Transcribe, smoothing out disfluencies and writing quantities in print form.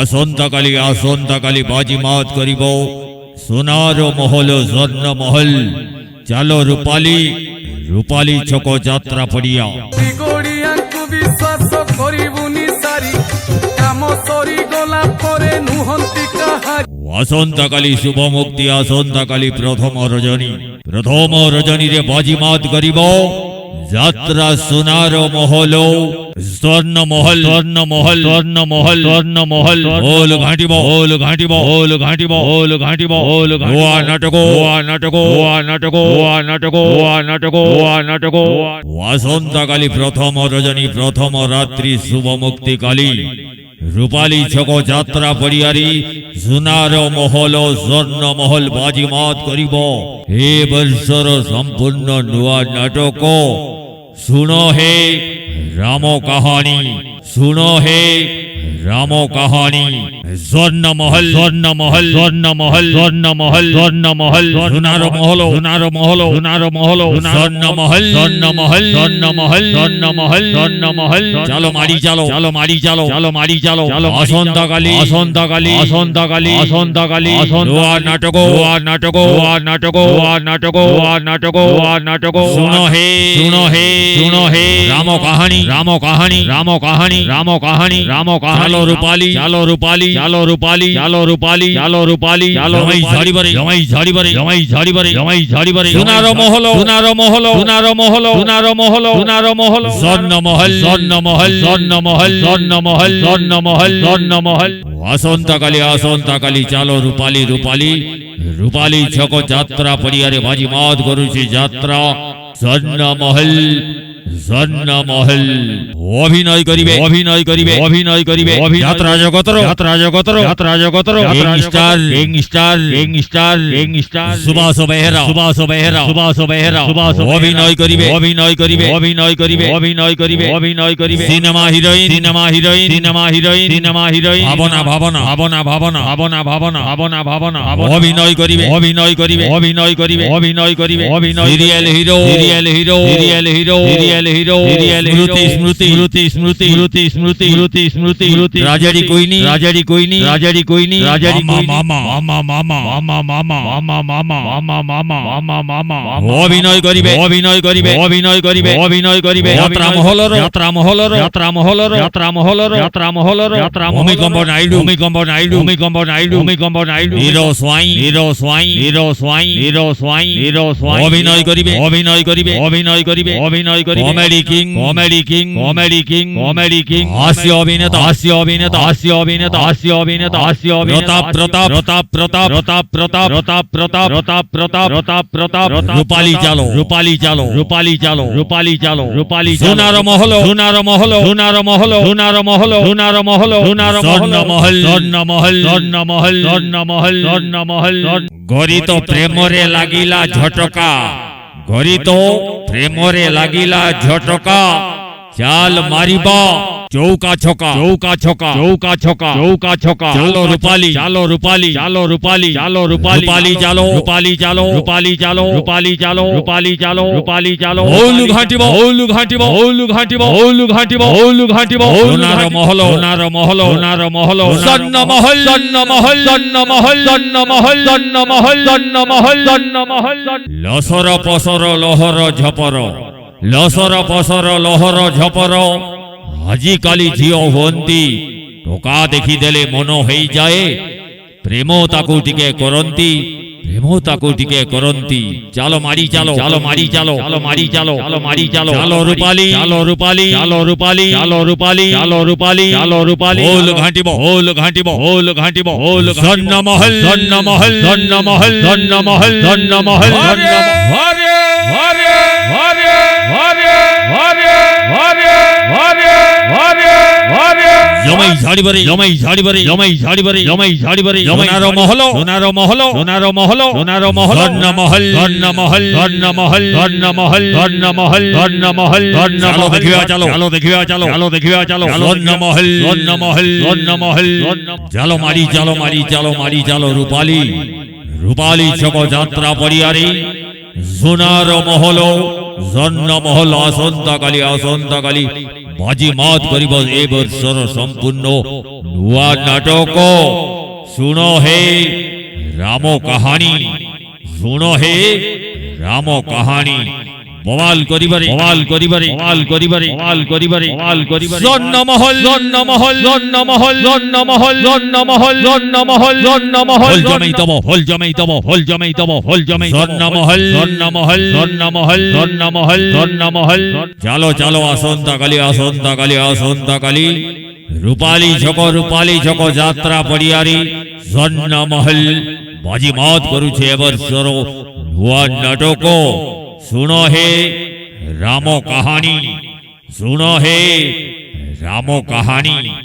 আসন্তকালী বাজিমাত করিব সোনার মহল স্বর্ণ মহল চালো রূপালী ছক যাত্রা পড়িয়া বিশ্বাস করিবুনি সারি কাম সরি গলা পরে নুহন্তি কাহারি আসন্তকালী শুভ মুক্তি আসন্তকালী প্রথম রজনীরে বাজিমাত করিব যাত্রা সোনার মহল স্বর্ণ মহল হোল ঘাঁটিব নাটক আসন্তকালী প্রথম রজনী প্রথম রাত্রি শুভ মুক্তি কালী রূপালী ছক যাত্রা পড়িয়ারি সোনার মহল স্বর্ণ মহল বাজিমাত করিব এ বর্ষর সম্পূর্ণ নূয়া নাটক শুনো হে রাম কাহানী স্বর্ণ মহল সোনার মহল স্বর্ণ মহল চালো মারি চালো আসন্তকালী নাটক শুনো হে রাম কাহানী চালো রূপালী সোনার মহল স্বর্ণ মহল আসন্তকালী চালো রূপালী ছক যাত্রা পড়িয়ারে বাজিমাত করুছি যাত্রা স্বর্ণ মহল অভিনয় করিবে যাত্রা জগতর গ্যাংস্টার সুভাষ বেহেরা অভিনয় করিবে সিনেমা হিরোইন ভাবনা অভিনয় করিবে সিরিয়াল হিরো স্মৃতি রাজারি কইনি অভিনয় করিবে যাত্রা মহলর ভূমিকম্প নাইডু হিরো সোয়াইন অভিনয় করিবে কমেডি কিং হাস্য অভিনেতা প্রতাপ রূপালী চালো সোনার মহল স্বর্ণ মহল গরিত প্রেমরে লাগিলা ঝটকা চাল মারিবা চৌকা ছকা চালো রূপালী হৌলু ঘাঁটিব সোনার মহল স্বর্ণ মহল লসর পসর লহর ঝপর আজিকালি ঝিও ହୁଅନ୍ତି ଟୋକା ଦେଖିଦେଲେ ମନ ହେଇଯାଏ ପ୍ରେମ ତାକୁ ଟିକେ କରନ୍ତି ଚାଲ ମାରି ଚାଲ ରୂପାলী ହୋଲ ଘାଁଟିବ ସ୍ୱର୍ଣ୍ଣ ମହଲ জমাই ঝাড়িবারে সোনার মহল স্বর্ণ মহল চালো দেখিবা চালো স্বর্ণ মহল চালো মারি চালো রূপালী ছক যাত্রা পড়িয়ারে সোনার মহল স্বর্ণমহল আসন্তকালী বাজিমাত করিব এ বর্ষর সম্পূর্ণ নূয়া নাটক শুণ হে রাম কাহানী শুণ হে রাম কাহানী বওয়াল করিবারে স্বর্ণমহল হল জমাই তব স্বর্ণমহল চালো আসন্তকালী রূপালী ছক যাত্রা পড়িয়ারি স্বর্ণমহল বাজিমাত করুছে এবর্ষর নূয়া নাটক শুণ হে রাম কাহানী